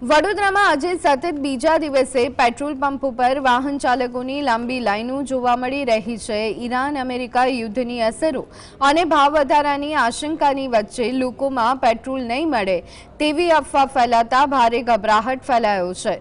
વડોદરામાં આજે સતત બીજા દિવસે પેટ્રોલ પંપ ઉપર વાહન ચાલકોની લાંબી લાઈનો જોવા મળી રહી છે। ઈરાન અમેરિકા યુદ્ધની અસરો અને ભાવ વધારાની આશંકાની વચ્ચે લોકોમાં પેટ્રોલ નહીં મળે તેવી અફવા ફેલાતા ભારે ગભરાહટ ફેલાયો છે।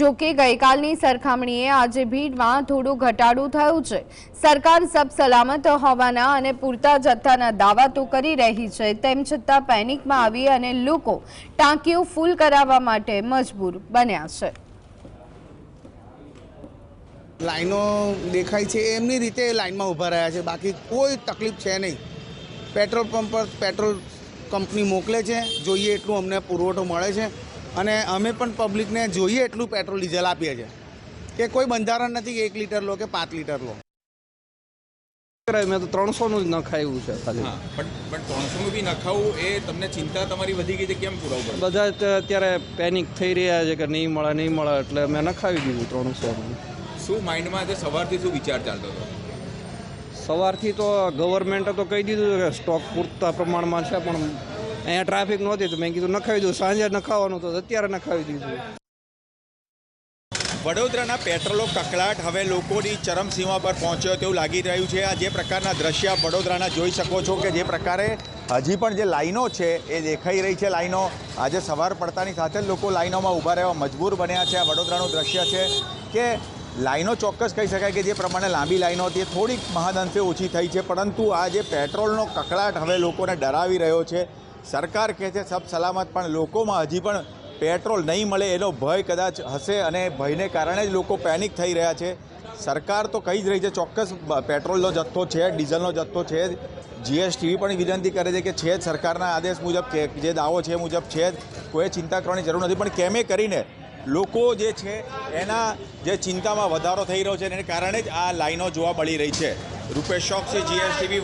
જો કે ગઈકાલની સરખામણીએ આજે ભીડમાં થોડો ઘટાડો થયો છે। સરકાર સબ સલામત હોવાના અને પૂરતા જથ્થાના દાવા તો કરી રહી છે, તેમ છતાં પેનિકમાં આવી અને લોકો ટાંકીઓ ફૂલ કરાવવા માટે મજબૂર બન્યા છે। લાઈનો દેખાય છે એમની રીતે લાઈનમાં ઊભા રહ્યા છે, બાકી કોઈ તકલીફ છે નહીં। પેટ્રોલ પંપ પર પેટ્રોલ કંપની મોકલે છે, જોઈએ એટલું અમને પુરવઠો મળે છે અને અમે પણ પબ્લિકને જોઈએ એટલું પેટ્રોલ ડીઝલ આપીએ છીએ કે કોઈ બંધારણ નથી કે 1 લીટર લો કે 5 લીટર લો। મેં તો 300નું જ નખાયું છે ખાલી। પણ 300નું બી નખાવું એ તમને ચિંતા તમારી વધી ગઈ છે, કેમ પુરાવું પડે? બધા જ અત્યારે પેનિક થઈ રહ્યા છે કે નહીં મળે એટલે મેં નખાવી દીધું 300નું। શું માઇન્ડમાં છે? સવારથી શું વિચાર ચાલતો હતો? સવારથી તો ગવર્મેન્ટે તો કહી દીધું કે સ્ટોક પૂરતા પ્રમાણમાં છે, પણ અહીંયા ટ્રાફિક નહોતી તો મેં કીધું નખાવી દઉં, સાંજે નખાવાનું તો અત્યારે નખાવી દીધું। વડોદરાના પેટ્રોલનો કકળાટ હવે લોકોની ચરમસીમા પર પહોંચ્યો તેવું લાગી રહ્યું છે। આ જે પ્રકારના દ્રશ્ય વડોદરાના જોઈ શકો છો કે જે પ્રકારે હજી પણ જે લાઈનો છે એ દેખાઈ રહી છે। લાઈનો આજે સવાર પડતાની સાથે જ લોકો લાઈનોમાં ઊભા રહેવા મજબૂર બન્યા છે। આ વડોદરાનું દ્રશ્ય છે કે લાઈનો ચોક્કસ કહી શકાય કે જે પ્રમાણે લાંબી લાઈનો હતી એ થોડીક મહદઅંશે ઓછી થઈ છે, પરંતુ આ જે પેટ્રોલનો કકળાટ હવે લોકોને ડરાવી રહ્યો છે। સરકાર કહે છે સબ સલામત, પણ લોકોમાં હજી પણ પેટ્રોલ નહીં મળે એનો ભય કદાચ હશે અને ભયને કારણે જ લોકો પેનિક થઈ રહ્યા છે। સરકાર તો કહી જ રહી છે ચોક્કસ પેટ્રોલનો જથ્થો છે, ડીઝલનો જથ્થો છે, જીએસટીવી પણ વિનંતી કરે છે કે છે જ સરકારના આદેશ મુજબ કે જે દાવો છે એ મુજબ છે જ, કોઈ ચિંતા કરવાની જરૂર નથી। પણ કેમે કરીને લોકો જે છે એના જે ચિંતામાં વધારો થઈ રહ્યો છે એને કારણે જ આ લાઈનો જોવા મળી રહી છે। રૂપેશ ચોકસી, જીએસટીવી।